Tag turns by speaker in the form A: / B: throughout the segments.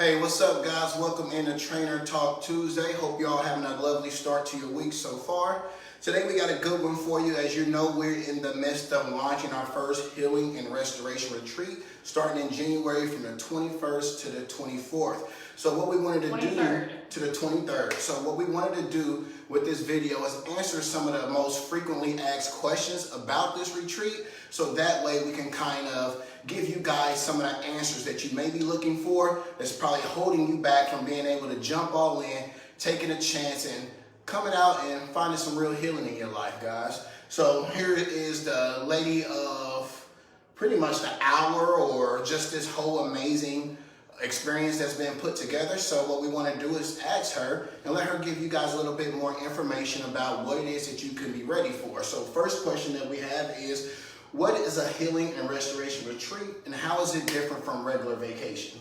A: Hey, what's up guys? Welcome into Trainer Talk Tuesday. Hope y'all having a lovely start to your week so far. Today we got a good one for you. As you know, we're in the midst of launching our first healing and restoration retreat starting in January from the 21st to the 24th. So what we wanted to
B: 23rd.
A: do to the 23rd. So what we wanted to do with this video is answer some of the most frequently asked questions about this retreat. So that way we can kind of give you guys some of the answers that you may be looking for that's probably holding you back from being able to jump all in, taking a chance and coming out and finding some real healing in your life, guys. So here is the lady of pretty much the hour or just this whole amazing experience that's been put together. So what we want to do is ask her and let her give you guys a little bit more information about what it is that you can be ready for. So first question that we have is, what is a healing and restoration retreat and how is it different from regular vacation?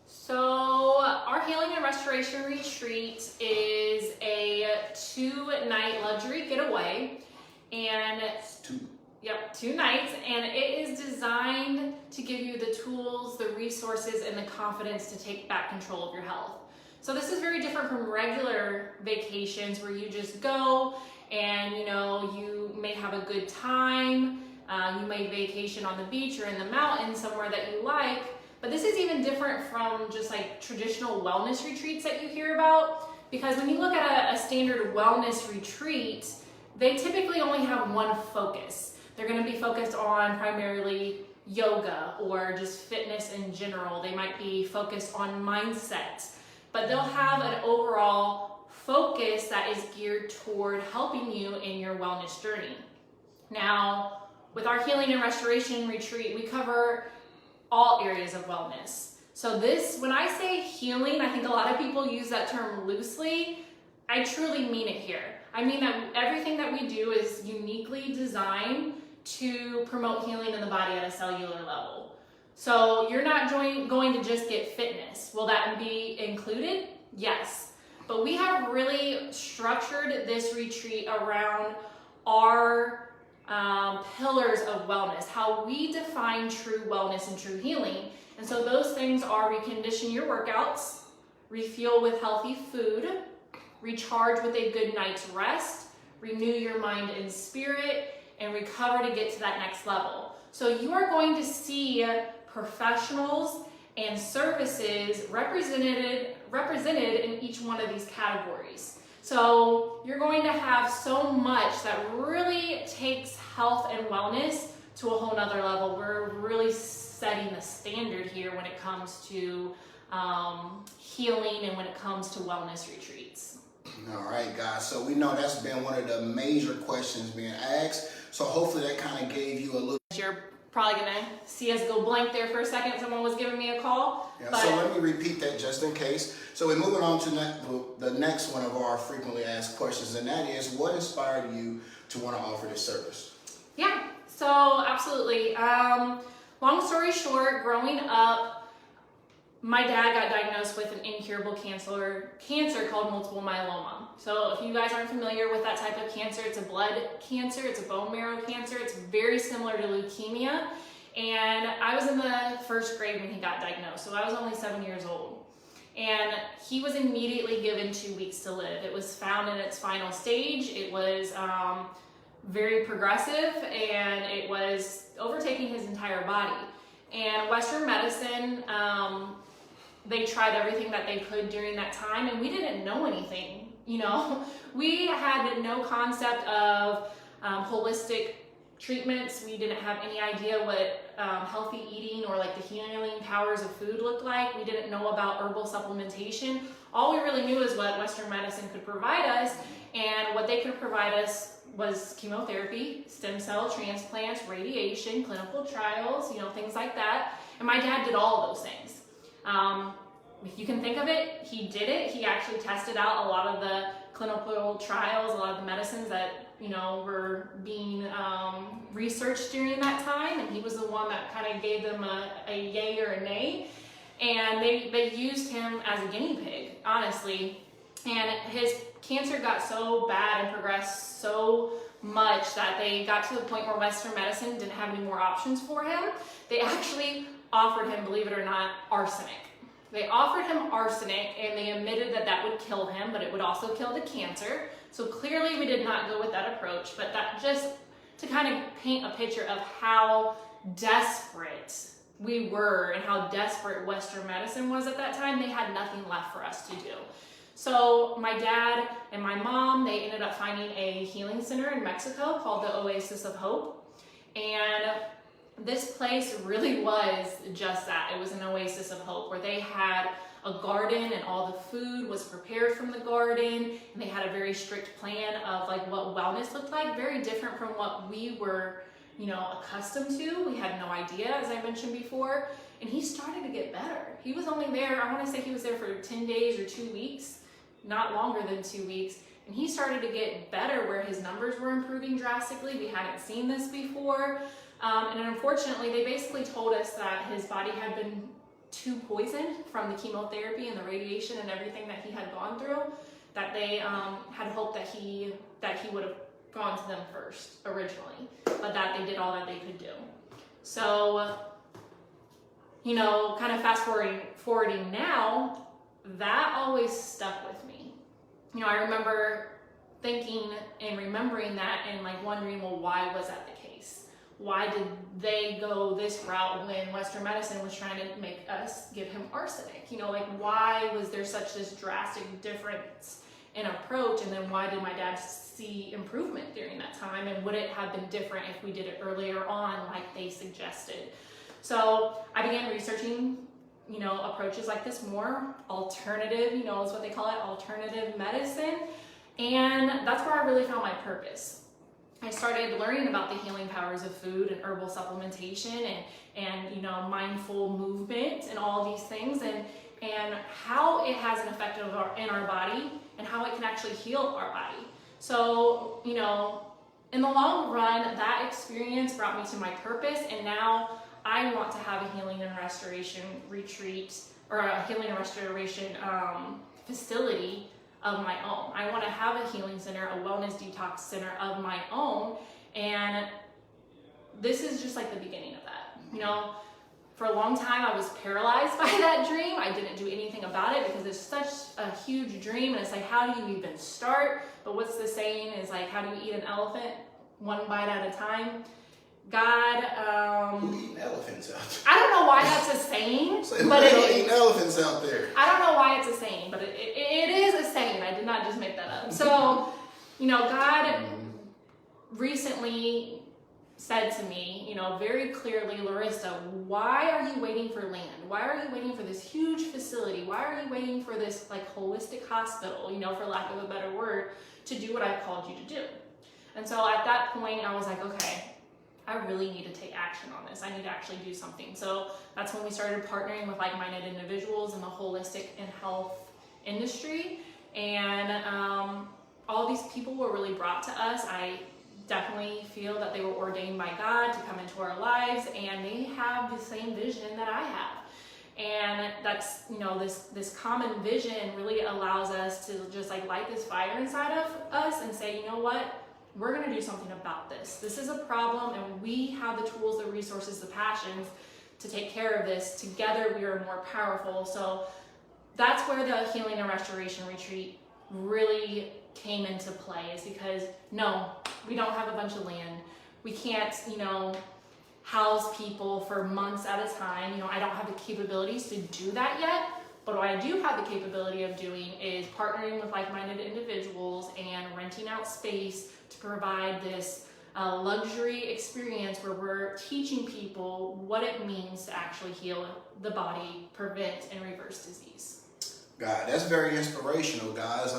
B: So our healing and restoration retreat is a 2-night luxury getaway, and two nights, and it is designed to give you the tools, the resources, and the confidence to take back control of your health. So this is very different from regular vacations where you just go and you may have a good time. You may vacation on the beach or in the mountains somewhere that you like, but this is even different from just like traditional wellness retreats that you hear about, because when you look at a standard wellness retreat, they typically only have one focus. They're going to be focused on primarily yoga or just fitness in general. They might be focused on mindset, but they'll have an overall focus that is geared toward helping you in your wellness journey. Now, with our healing and restoration retreat, we cover all areas of wellness. So when I say healing, I think a lot of people use that term loosely. I truly mean it here. I mean that everything that we do is uniquely designed to promote healing in the body at a cellular level. So you're not going to just get fitness. Will that be included? Yes. But we have really structured this retreat around our pillars of wellness, how we define true wellness and true healing. And so those things are recondition your workouts, refuel with healthy food, recharge with a good night's rest, renew your mind and spirit, and recover to get to that next level. So you are going to see professionals and services represented in each one of these categories. So you're going to have so much that really takes health and wellness to a whole nother level. We're really setting the standard here when it comes to healing and when it comes to wellness retreats.
A: All right, guys. So we know that's been one of the major questions being asked. So hopefully that kind of gave you a little.
B: You're probably going to see us go blank there for a second. Someone was giving me a call.
A: Yeah, so let me repeat that just in case. So we're moving on to the next one of our frequently asked questions, and that is, what inspired you to want to offer this service?
B: Yeah, so absolutely. Long story short, growing up, my dad got diagnosed with an incurable cancer called multiple myeloma. So if you guys aren't familiar with that type of cancer, it's a blood cancer, it's a bone marrow cancer, it's very similar to leukemia. And I was in the first grade when he got diagnosed, so I was only 7 years old. And he was immediately given 2 weeks to live. It was found in its final stage. It was very progressive, and it was overtaking his entire body. And Western medicine, they tried everything that they could during that time, and we didn't know anything. We had no concept of holistic treatments. We didn't have any idea what healthy eating or like the healing powers of food looked like. We didn't know about herbal supplementation. All we really knew is what Western medicine could provide us, and what they could provide us was chemotherapy, stem cell transplants, radiation, clinical trials, things like that. And my dad did all of those things. If you can think of it, he did it. He actually tested out a lot of the clinical trials, a lot of the medicines that were being researched during that time, and he was the one that kind of gave them a yay or a nay. And they used him as a guinea pig, honestly. And his cancer got so bad and progressed so much that they got to the point where Western medicine didn't have any more options for him. They actually offered him, believe it or not, arsenic. They offered him arsenic and they admitted that that would kill him, but it would also kill the cancer. So clearly we did not go with that approach, but that just to kind of paint a picture of how desperate we were and how desperate Western medicine was at that time. They had nothing left for us to do. So my dad and my mom, they ended up finding a healing center in Mexico called the Oasis of Hope. And this place really was just that. It was an oasis of hope where they had a garden and all the food was prepared from the garden, and they had a very strict plan of like what wellness looked like, very different from what we were, you know, accustomed to. We had no idea, as I mentioned before, and he started to get better. He was only there, I want to say he was there for 10 days or 2 weeks, not longer than 2 weeks, and he started to get better where his numbers were improving drastically. We hadn't seen this before. And unfortunately, they basically told us that his body had been too poisoned from the chemotherapy and the radiation and everything that he had gone through, that they had hoped that he would have gone to them first originally, but that they did all that they could do. So, you know, kind of fast forwarding now, that always stuck with me. You know, I remember thinking and remembering that and like wondering, well, why was that the case? Why did they go this route when Western medicine was trying to make us give him arsenic? You know, like why was there such this drastic difference in approach? And then why did my dad see improvement during that time? And would it have been different if we did it earlier on like they suggested? So I began researching, you know, approaches like this, more alternative, you know, is what they call it, alternative medicine. And that's where I really found my purpose. I started learning about the healing powers of food and herbal supplementation and you know, mindful movement and all these things and how it has an effect in our body and how it can actually heal our body. So, you know, in the long run, that experience brought me to my purpose, and now I want to have a healing and restoration retreat or a healing and restoration facility of my own. I want to have a healing center, a wellness detox center of my own, and this is just like the beginning of that. You know, for a long time I was paralyzed by that dream. I didn't do anything about it because it's such a huge dream, and it's like, how do you even start? But what's the saying is like, how do you eat an elephant? One bite at a time. God,
A: who eating elephants out there?
B: I don't know why that's a saying,
A: but eating elephants out there.
B: I don't know why it's a saying, but it is a saying. I did not just make that up. So, you know, God recently said to me, you know, very clearly, Larissa, why are you waiting for land? Why are you waiting for this huge facility? Why are you waiting for this like holistic hospital, you know, for lack of a better word, to do what I've called you to do? And so at that point, I was like, okay, I really need to take action on this. I need to actually do something. So that's when we started partnering with like-minded individuals in the holistic and health industry. And all these people were really brought to us. I definitely feel that they were ordained by God to come into our lives, and they have the same vision that I have. And that's, you know, this common vision really allows us to just like light this fire inside of us and say, you know what? We're going to do something about this. This is a problem, and we have the tools, the resources, the passions to take care of this. Together, we are more powerful. So that's where the Healing and Restoration Retreat really came into play, is because, no, we don't have a bunch of land. We can't, you know, house people for months at a time. You know, I don't have the capabilities to do that yet. But what I do have the capability of doing is partnering with like-minded individuals and renting out space to provide this luxury experience where we're teaching people what it means to actually heal the body, prevent, and reverse disease.
A: God, that's very inspirational, guys.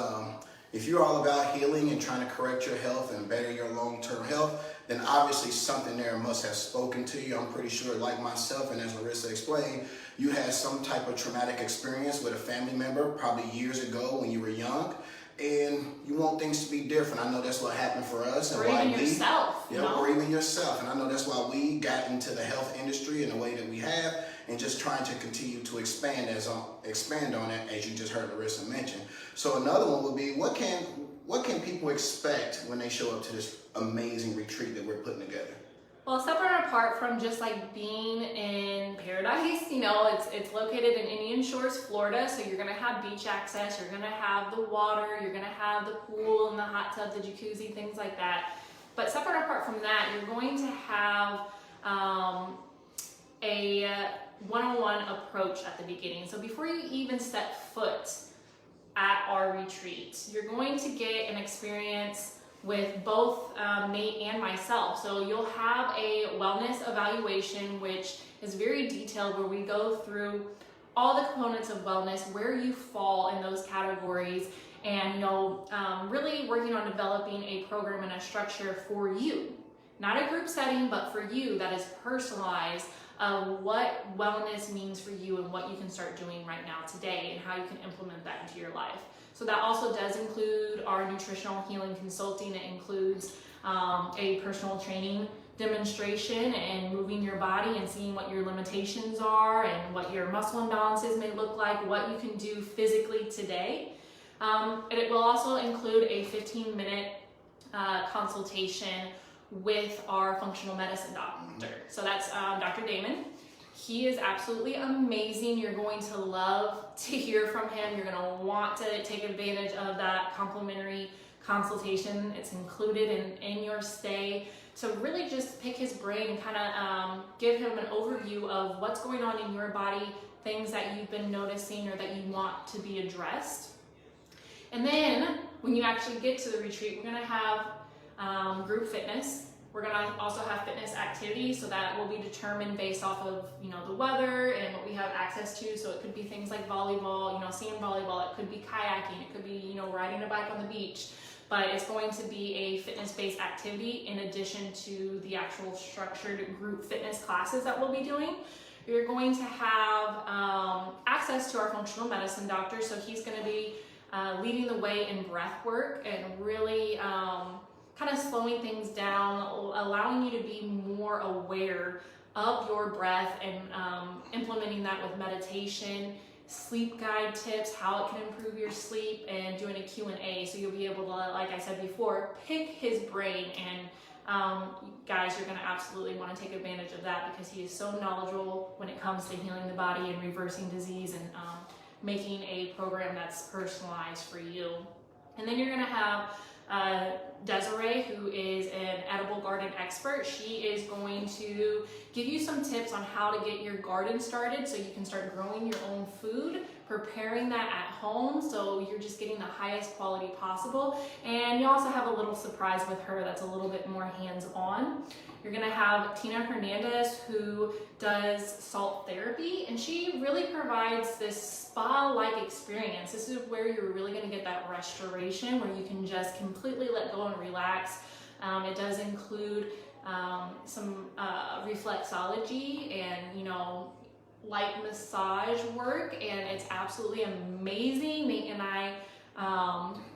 A: If you're all about healing and trying to correct your health and better your long-term health, then obviously something there must have spoken to you. I'm pretty sure, like myself, and as Larissa explained, you had some type of traumatic experience with a family member probably years ago when you were young, and you want things to be different. I know that's what happened for us. And
B: or even yourself.
A: Yeah, or even yourself. And I know that's why we got into the health industry in the way that we have, and just trying to continue to expand on it, as you just heard Larissa mention. So another one would be, what can people expect when they show up to this amazing retreat that we're putting together?
B: Well, separate and apart from just like being in paradise, you know, it's located in Indian Shores, Florida, so you're gonna have beach access, you're gonna have the water, you're gonna have the pool and the hot tub, the jacuzzi, things like that. But separate and apart from that, you're going to have a one-on-one approach at the beginning. So before you even step foot at our retreat, you're going to get an experience with both Nate and myself. So you'll have a wellness evaluation, which is very detailed, where we go through all the components of wellness, where you fall in those categories, and you know, really working on developing a program and a structure for you. Not a group setting, but for you that is personalized of what wellness means for you and what you can start doing right now today and how you can implement that into your life. So that also does include our nutritional healing consulting. It includes a personal training demonstration and moving your body and seeing what your limitations are and what your muscle imbalances may look like, what you can do physically today. And it will also include a 15-minute consultation with our functional medicine doctor. So that's Dr. Damon. He is absolutely amazing. You're going to love to hear from him. You're going to want to take advantage of that complimentary consultation. It's included in your stay. So really just pick his brain and kind of give him an overview of what's going on in your body, things that you've been noticing or that you want to be addressed. And then when you actually get to the retreat, we're going to have group fitness. We're going to also have fitness activities, so that will be determined based off of, you know, the weather and what we have access to. So it could be things like volleyball, you know, sand volleyball. It could be kayaking. It could be, you know, riding a bike on the beach. But it's going to be a fitness-based activity in addition to the actual structured group fitness classes that we'll be doing. You're going to have access to our functional medicine doctor, so he's going to be leading the way in breath work and really kind of slowing things down, allowing you to be more aware of your breath and implementing that with meditation, sleep guide tips, how it can improve your sleep, and doing a Q&A. So you'll be able to, like I said before, pick his brain. And guys, you're going to absolutely want to take advantage of that because he is so knowledgeable when it comes to healing the body and reversing disease and making a program that's personalized for you. And then you're going to have Desiree, who is an edible garden expert. She is going to give you some tips on how to get your garden started so you can start growing your own food, preparing that at home so you're just getting the highest quality possible. And you also have a little surprise with her that's a little bit more hands-on. You're gonna have Tina Hernandez, who does salt therapy, and she really provides this spa-like experience. This is where you're really gonna get that restoration, where you can just completely let go and relax. It does include some reflexology and, you know, light massage work, and it's absolutely amazing. Nate and I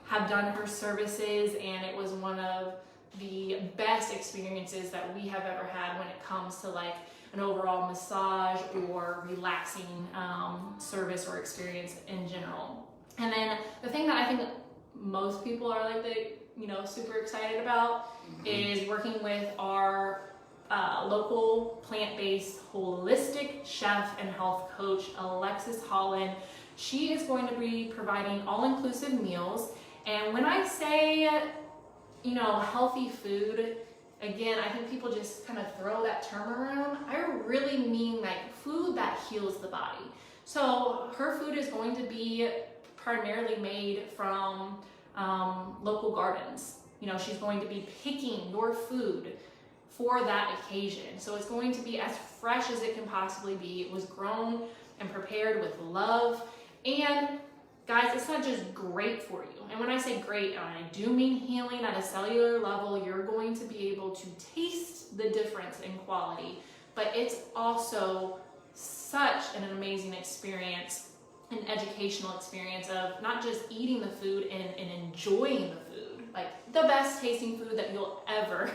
B: have done her services, and it was one of the best experiences that we have ever had when it comes to like an overall massage or relaxing service or experience in general. And then the thing that I think most people are like super excited about is working with our local plant-based holistic chef and health coach, Alexis Holland. She is going to be providing all-inclusive meals. And when I say healthy food, again, I think people just kind of throw that term around. I really mean like food that heals the body. So her food is going to be primarily made from local gardens. She's going to be picking your food for that occasion. So it's going to be as fresh as it can possibly be. It was grown and prepared with love. And guys, it's not just great for you. And when I say great, I do mean healing at a cellular level. You're going to be able to taste the difference in quality, but it's also such an amazing experience, an educational experience of not just eating the food and enjoying the food, like the best tasting food that you'll ever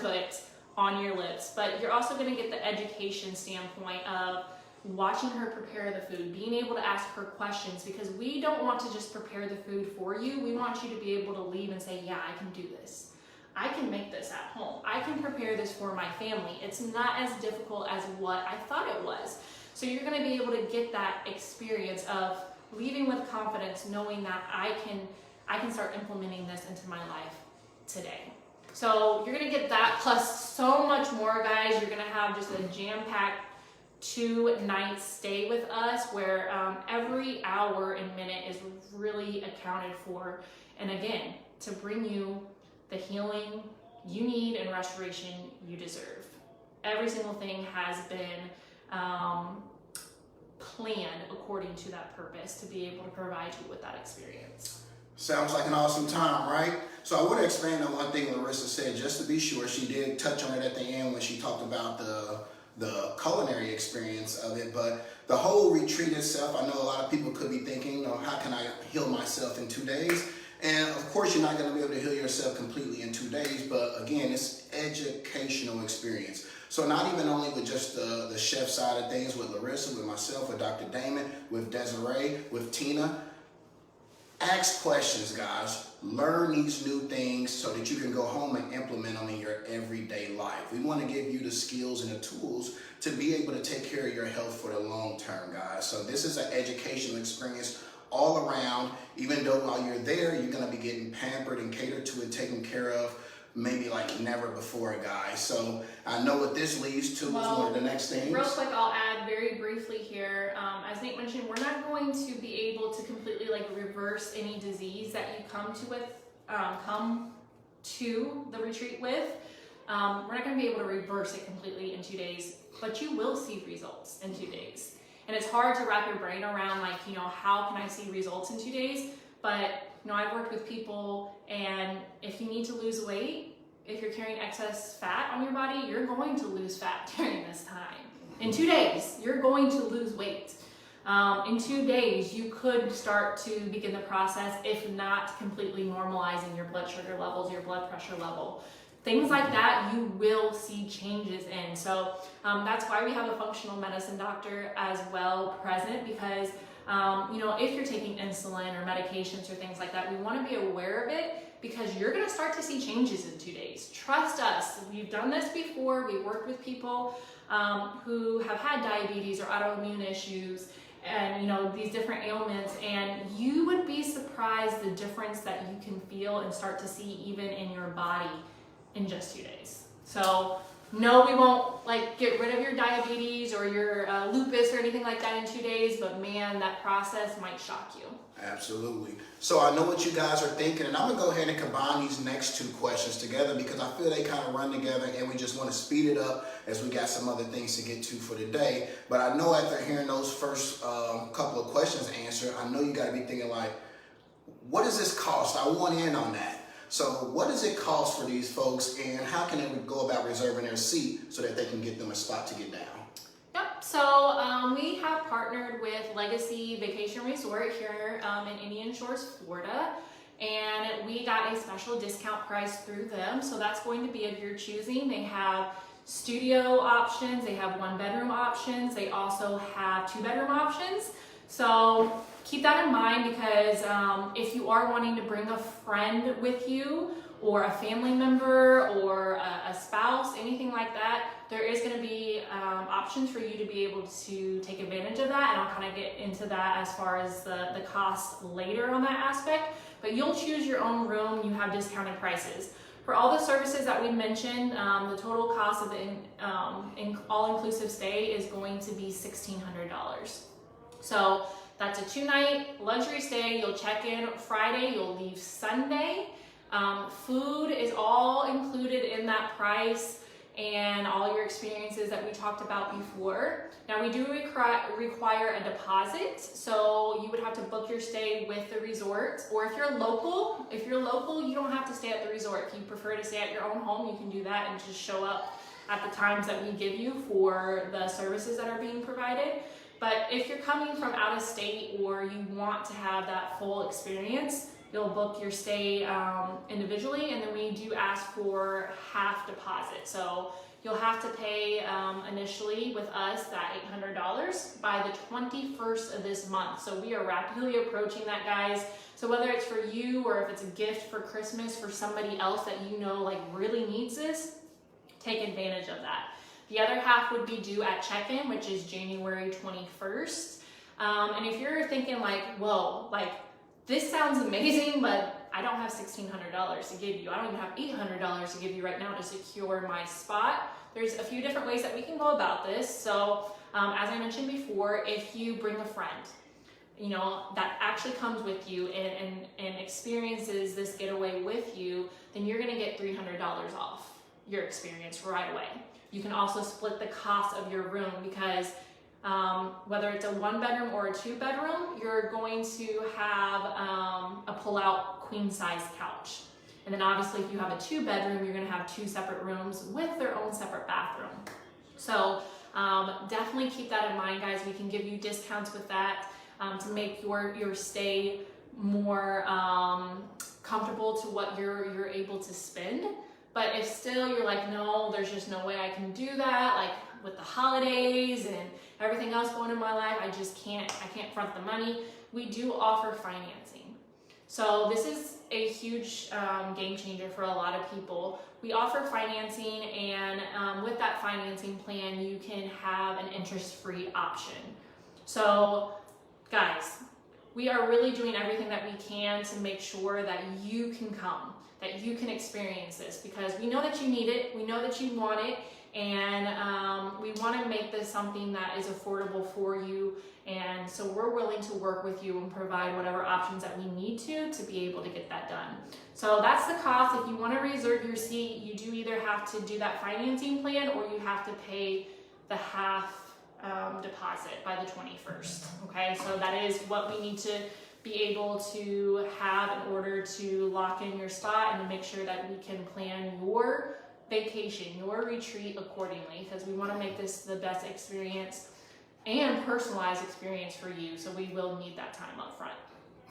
B: put on your lips. But you're also going to get the education standpoint of watching her prepare the food, being able to ask her questions, because we don't want to just prepare the food for you. We want you to be able to leave and say, yeah, I can do this. I can make this at home. I can prepare this for my family. It's not as difficult as what I thought it was. So you're gonna be able to get that experience of leaving with confidence, knowing that I can start implementing this into my life today. So you're gonna get that plus so much more, guys. You're gonna have just a jam-packed 2-night stay with us where every hour and minute is really accounted for. And again, to bring you the healing you need and restoration you deserve. Every single thing has been planned according to that purpose to be able to provide you with that experience.
A: Sounds like an awesome time, right? So I want to expand on one thing Larissa said, just to be sure. She did touch on it at the end when she talked about the culinary experience of it, but the whole retreat itself, I know a lot of people could be thinking, how can I heal myself in 2 days? And of course, you're not going to be able to heal yourself completely in 2 days, but again, it's educational experience. So not even only with just the chef side of things, with Larissa, with myself, with Dr. Damon, with Desiree, with Tina. Ask questions, guys. Learn these new things so that you can go home and implement them in your everyday life. We want to give you the skills and the tools to be able to take care of your health for the long term, guys. So this is an educational experience all around. Even though while you're there, you're going to be getting pampered and catered to and taken care of maybe like never before, guys. So I know what this leads to is one of the next things.
B: Real quick, I'll add very briefly here. As Nate mentioned, we're not going to be able to completely like reverse any disease that you come to the retreat with. We're not going to be able to reverse it completely in 2 days, but you will see results in 2 days. And it's hard to wrap your brain around, like, how can I see results in 2 days? But, I've worked with people, and if you need to lose weight, if you're carrying excess fat on your body, you're going to lose fat during this time. In 2 days, you're going to lose weight. In 2 days, you could start to begin the process, if not completely normalizing your blood sugar levels, your blood pressure level. Things like that, you will see changes in. So that's why we have a functional medicine doctor as well present, because if you're taking insulin or medications or things like that, we want to be aware of it, because you're going to start to see changes in 2 days. Trust us. We've done this before. We've worked with people who have had diabetes or autoimmune issues and, these different ailments, and you would be surprised the difference that you can feel and start to see even in your body in just 2 days. So no, we won't get rid of your diabetes or your lupus or anything like that in 2 days, but man, that process might shock you.
A: Absolutely. So I know what you guys are thinking, and I'm going to go ahead and combine these next 2 questions together because I feel they kind of run together, and we just want to speed it up as we got some other things to get to for today. But I know after hearing those first couple of questions answered, I know you got to be thinking like, what does this cost? I want in on that. So what does it cost for these folks, and how can they go about reserving their seat so that they can get them a spot to get down?
B: Yep, so we have partnered with Legacy Vacation Resort here in Indian Shores, Florida, and we got a special discount price through them. So that's going to be of your choosing. They have studio options, they have 1-bedroom options, they also have 2-bedroom options. So keep that in mind, because if you are wanting to bring a friend with you, or a family member, or a spouse, anything like that, there is going to be options for you to be able to take advantage of that, and I'll kind of get into that as far as the cost later on that aspect. But you'll choose your own room, you have discounted prices. For all the services that we mentioned, the total cost of the all-inclusive stay is going to be $1,600. So that's a 2-night luxury stay. You'll check in Friday, you'll leave Sunday. Food is all included in that price, and all your experiences that we talked about before. Now we do require a deposit, so you would have to book your stay with the resort, or if you're local, you don't have to stay at the resort. If you prefer to stay at your own home, you can do that and just show up at the times that we give you for the services that are being provided. But if you're coming from out of state, or you want to have that full experience, you'll book your stay individually, and then we do ask for half deposit. So you'll have to pay initially with us that $800 by the 21st of this month. So we are rapidly approaching that, guys. So whether it's for you or if it's a gift for Christmas for somebody else that you know like really needs this, take advantage of that. The other half would be due at check-in, which is January 21st. And if you're thinking like, whoa, like this sounds amazing, but I don't have $1,600 to give you. I don't even have $800 to give you right now to secure my spot. There's a few different ways that we can go about this. So as I mentioned before, if you bring a friend, you know, that actually comes with you and experiences this getaway with you, then you're gonna get $300 off your experience right away. You can also split the cost of your room because whether it's a 1-bedroom or a 2-bedroom, you're going to have a pull-out queen-size couch. And then obviously if you have a 2-bedroom, you're gonna have 2 separate rooms with their own separate bathroom. So definitely keep that in mind, guys. We can give you discounts with that to make your stay more comfortable to what you're able to spend. But if still you're like, no, there's just no way I can do that, like with the holidays and everything else going in my life, I can't front the money, we do offer financing. So this is a huge game changer for a lot of people. We offer financing, and with that financing plan, you can have an interest-free option. So guys, we are really doing everything that we can to make sure that you can come, that you can experience this, because we know that you need it, we know that you want it, and we want to make this something that is affordable for you. And so we're willing to work with you and provide whatever options that we need to be able to get that done. So that's the cost. If you want to reserve your seat, you do either have to do that financing plan or you have to pay the half deposit by the 21st. Okay, so that is what we need to be able to have in order to lock in your spot and to make sure that we can plan your vacation, your retreat accordingly, because we want to make this the best experience and personalized experience for you. So we will need that time up front.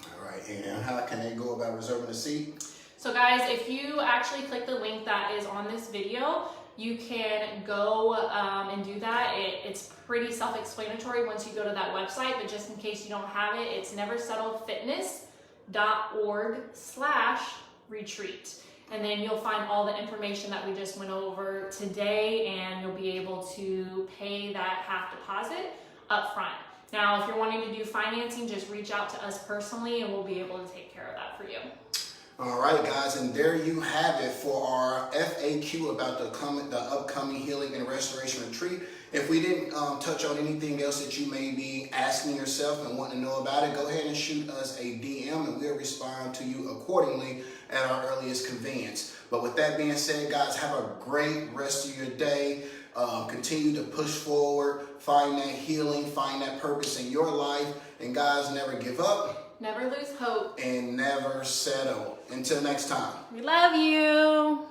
A: All right, and how can they go about reserving a seat?
B: So guys, if you actually click the link that is on this video, you can go and do that. It's pretty self-explanatory once you go to that website, but just in case you don't have it, it's neversettledfitness.org/retreat. And then you'll find all the information that we just went over today, and you'll be able to pay that half deposit up front. Now, if you're wanting to do financing, just reach out to us personally and we'll be able to take care of that for you.
A: All right, guys, and there you have it for our FAQ about the upcoming Healing and Restoration Retreat. If we didn't touch on anything else that you may be asking yourself and wanting to know about it, go ahead and shoot us a DM and we'll respond to you accordingly at our earliest convenience. But with that being said, guys, have a great rest of your day. Continue to push forward, find that healing, find that purpose in your life. And guys, never give up.
B: Never lose hope.
A: And never settle. Until next time.
B: We love you.